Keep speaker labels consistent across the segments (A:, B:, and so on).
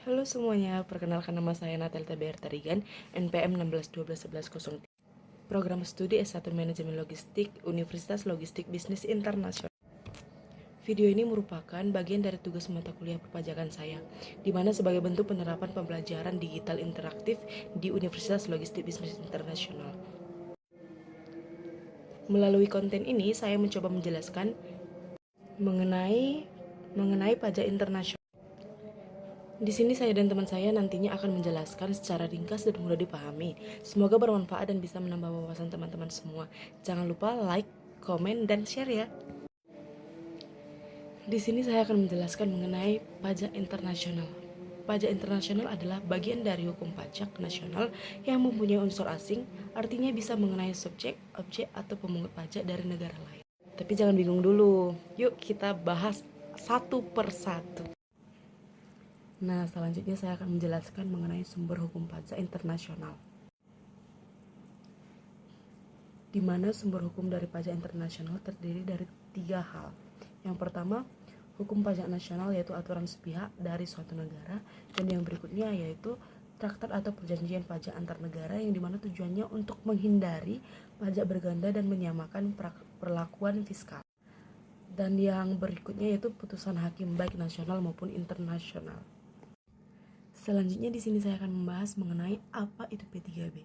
A: Halo semuanya, perkenalkan nama saya Natal TBR Tarigan, NPM 16121103. Program Studi S1 Manajemen Logistik, Universitas Logistik Bisnis Internasional. Video ini merupakan bagian dari tugas mata kuliah perpajakan saya, di mana sebagai bentuk penerapan pembelajaran digital interaktif di Universitas Logistik Bisnis Internasional. Melalui konten ini, saya mencoba menjelaskan mengenai pajak internasional. Di sini saya dan teman saya nantinya akan menjelaskan secara ringkas dan mudah dipahami. Semoga bermanfaat dan bisa menambah wawasan teman-teman semua. Jangan lupa like, komen, dan share ya. Di sini saya akan menjelaskan mengenai pajak internasional. Pajak internasional adalah bagian dari hukum pajak nasional yang mempunyai unsur asing, artinya bisa mengenai subjek, objek, atau pemungut pajak dari negara lain. Tapi jangan bingung dulu, yuk kita bahas satu per satu. Nah, selanjutnya saya akan menjelaskan mengenai sumber hukum pajak internasional. Di mana sumber hukum dari pajak internasional terdiri dari 3 hal. Yang pertama, hukum pajak nasional yaitu aturan sepihak dari suatu negara, dan yang berikutnya yaitu traktat atau perjanjian pajak antar negara yang dimana tujuannya untuk menghindari pajak berganda dan menyamakan perlakuan fiskal. Dan yang berikutnya yaitu putusan hakim baik nasional maupun internasional. Selanjutnya di sini saya akan membahas mengenai apa itu P3B.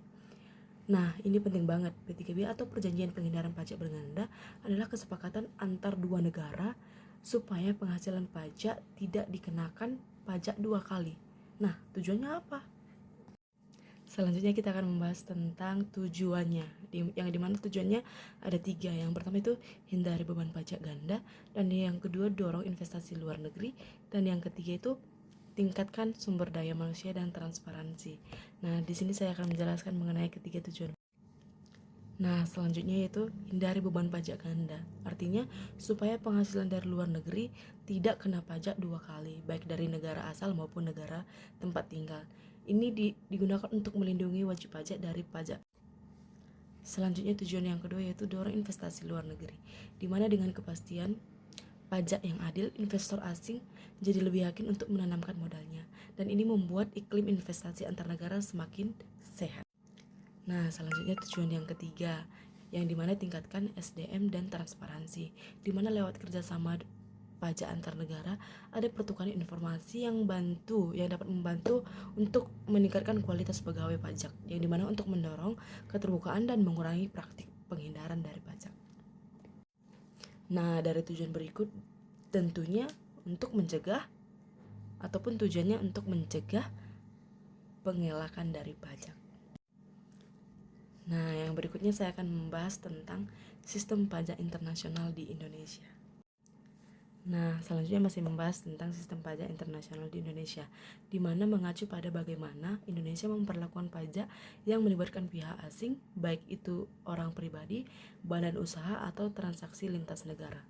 A: Nah, ini penting banget. P3B atau Perjanjian Penghindaran Pajak Berganda adalah kesepakatan antar dua negara supaya penghasilan pajak tidak dikenakan pajak 2 kali. Nah, tujuannya apa? Selanjutnya kita akan membahas tentang tujuannya, yang dimana tujuannya ada 3. Yang pertama itu hindari beban pajak ganda, dan yang kedua dorong investasi luar negeri, dan yang ketiga itu tingkatkan sumber daya manusia dan transparansi. Nah, di sini saya akan menjelaskan mengenai ketiga tujuan. Nah, selanjutnya yaitu hindari beban pajak ganda. Artinya, supaya penghasilan dari luar negeri tidak kena pajak 2 kali, baik dari negara asal maupun negara tempat tinggal. Ini digunakan untuk melindungi wajib pajak dari pajak. Selanjutnya tujuan yang kedua yaitu dorong investasi luar negeri, di mana dengan kepastian pajak yang adil, investor asing jadi lebih yakin untuk menanamkan modalnya, dan ini membuat iklim investasi antar negara semakin sehat. Nah, selanjutnya tujuan yang ketiga, yang dimana tingkatkan SDM dan transparansi, dimana lewat kerjasama pajak antar negara ada pertukaran informasi yang dapat membantu untuk meningkatkan kualitas pegawai pajak, yang dimana untuk mendorong keterbukaan dan mengurangi praktik penghindaran dari pajak. Nah, dari tujuan berikut tentunya untuk mencegah ataupun tujuannya untuk mencegah pengelakan dari pajak. Nah, yang berikutnya saya akan membahas tentang sistem pajak internasional di Indonesia. Nah, selanjutnya masih membahas tentang sistem pajak internasional di Indonesia, di mana mengacu pada bagaimana Indonesia memperlakukan pajak yang melibatkan pihak asing, baik itu orang pribadi, badan usaha, atau transaksi lintas negara.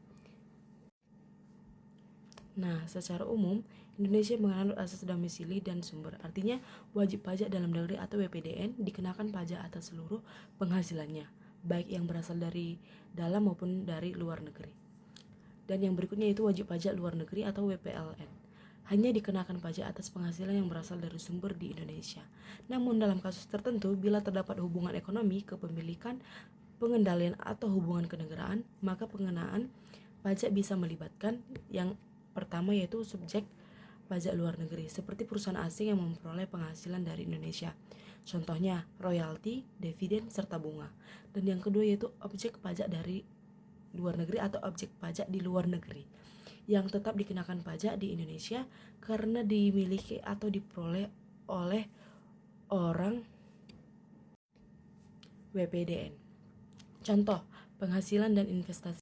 A: Nah, secara umum, Indonesia menganut asas domisili dan sumber. Artinya, wajib pajak dalam negeri atau WPDN dikenakan pajak atas seluruh penghasilannya, baik yang berasal dari dalam maupun dari luar negeri. Dan yang berikutnya itu wajib pajak luar negeri atau WPLN. Hanya dikenakan pajak atas penghasilan yang berasal dari sumber di Indonesia. Namun dalam kasus tertentu, bila terdapat hubungan ekonomi, kepemilikan, pengendalian atau hubungan kenegaraan, maka pengenaan pajak bisa melibatkan yang pertama yaitu subjek pajak luar negeri, seperti perusahaan asing yang memperoleh penghasilan dari Indonesia. Contohnya royalti, dividen, serta bunga. Dan yang kedua yaitu objek pajak dari luar negeri atau objek pajak di luar negeri yang tetap dikenakan pajak di Indonesia karena dimiliki atau diperoleh oleh orang WPDN. Contoh, penghasilan dan investasi,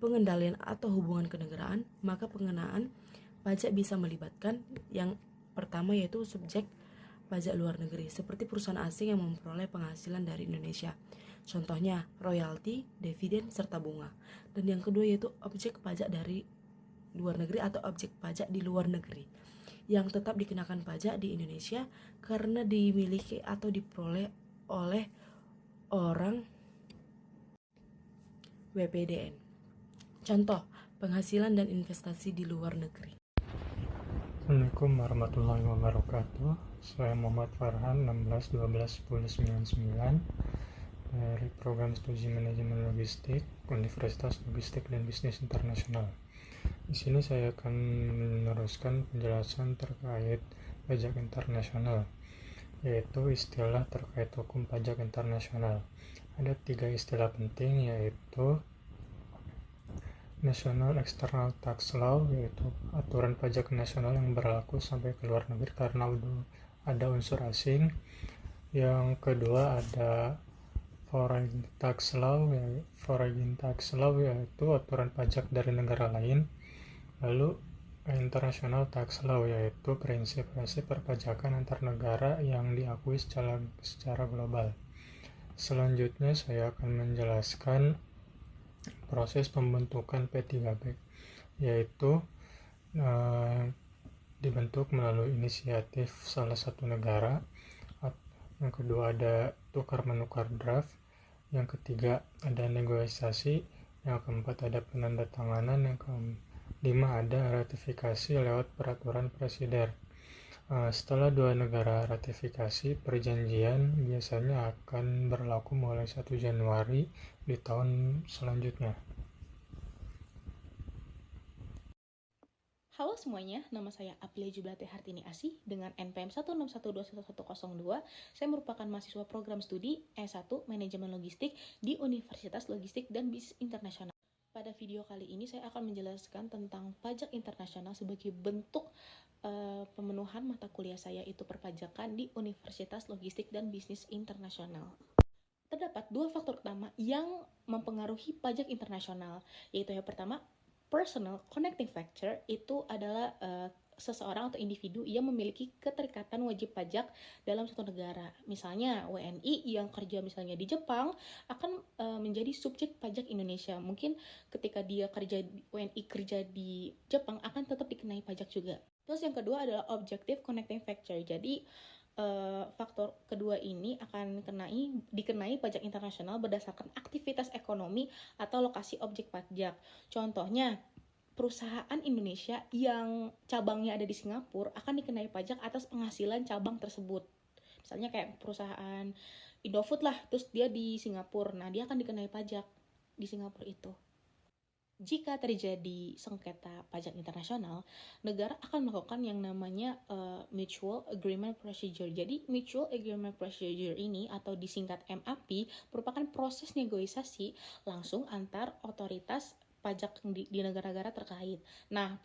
A: pengendalian atau hubungan kenegaraan, maka pengenaan pajak bisa melibatkan yang pertama yaitu subjek pajak luar negeri, seperti perusahaan asing yang memperoleh penghasilan dari Indonesia. Contohnya royalti, dividen, serta bunga. Dan yang kedua yaitu objek pajak dari luar negeri atau objek pajak di luar negeri yang tetap dikenakan pajak di Indonesia karena dimiliki atau diperoleh oleh orang WPDN. Contoh, penghasilan dan investasi di luar negeri.
B: Assalamualaikum warahmatullahi wabarakatuh. Saya Muhammad Farhan, 16 12 10 99 dari Program Studi Manajemen Logistik Universitas Logistik dan Bisnis Internasional. Di sini saya akan meneruskan penjelasan terkait pajak internasional, yaitu istilah terkait hukum pajak internasional. Ada 3 istilah penting, yaitu National External Tax Law, yaitu aturan pajak nasional yang berlaku sampai ke luar negeri karena ada unsur asing. Yang kedua ada Foreign Tax Law, yaitu aturan pajak dari negara lain. Lalu International Tax Law, yaitu prinsip-prinsip perpajakan antar negara yang diakui secara global. Selanjutnya saya akan menjelaskan proses pembentukan P3B, yaitu dibentuk melalui inisiatif salah satu negara. Yang kedua ada tukar-menukar draft. Yang ketiga ada negosiasi. Yang keempat ada penandatanganan. Yang kelima ada ratifikasi lewat peraturan presiden. Setelah 2 negara ratifikasi, perjanjian biasanya akan berlaku mulai 1 Januari di tahun selanjutnya.
C: Halo semuanya, nama saya Aprilia Jublate Hartini Asih dengan NPM 161211102. Saya merupakan mahasiswa program studi S1 Manajemen Logistik di Universitas Logistik dan Bisnis Internasional. Pada video kali ini saya akan menjelaskan tentang pajak internasional sebagai bentuk pemenuhan mata kuliah saya, itu perpajakan di Universitas Logistik dan Bisnis Internasional. Terdapat 2 faktor utama yang mempengaruhi pajak internasional, yaitu yang pertama, personal connecting factor, itu adalah seseorang atau individu yang memiliki keterikatan wajib pajak dalam suatu negara. Misalnya WNI yang kerja misalnya di Jepang akan menjadi subjek pajak Indonesia. Mungkin ketika dia WNI kerja di Jepang akan tetap dikenai pajak juga. Terus yang kedua adalah objective connecting factor. Jadi faktor kedua ini akan dikenai pajak internasional berdasarkan aktivitas ekonomi atau lokasi objek pajak. Contohnya, perusahaan Indonesia yang cabangnya ada di Singapura akan dikenai pajak atas penghasilan cabang tersebut. Misalnya kayak perusahaan Indofood lah, terus dia di Singapura, nah dia akan dikenai pajak di Singapura itu. Jika terjadi sengketa pajak internasional, negara akan melakukan yang namanya Mutual Agreement Procedure. Jadi Mutual Agreement Procedure ini atau disingkat MAP merupakan proses negosiasi langsung antar otoritas pajak di negara-negara terkait. Nah,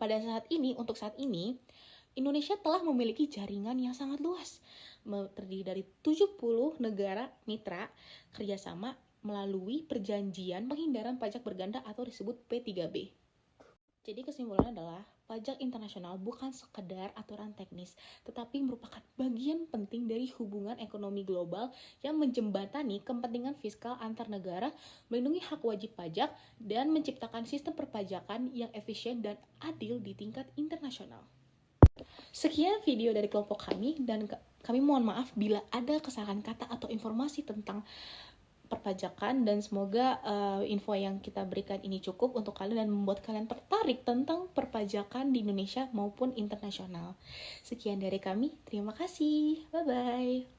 C: untuk saat ini, Indonesia telah memiliki jaringan yang sangat luas, terdiri dari 70 negara mitra kerjasama melalui perjanjian penghindaran pajak berganda atau disebut P3B. Jadi kesimpulannya adalah pajak internasional bukan sekedar aturan teknis, tetapi merupakan bagian penting dari hubungan ekonomi global yang menjembatani kepentingan fiskal antar negara, melindungi hak wajib pajak, dan menciptakan sistem perpajakan yang efisien dan adil di tingkat internasional. Sekian video dari kelompok kami, dan kami mohon maaf bila ada kesalahan kata atau informasi tentang perpajakan, dan semoga info yang kita berikan ini cukup untuk kalian dan membuat kalian tertarik tentang perpajakan di Indonesia maupun internasional. Sekian dari kami, terima kasih, bye-bye.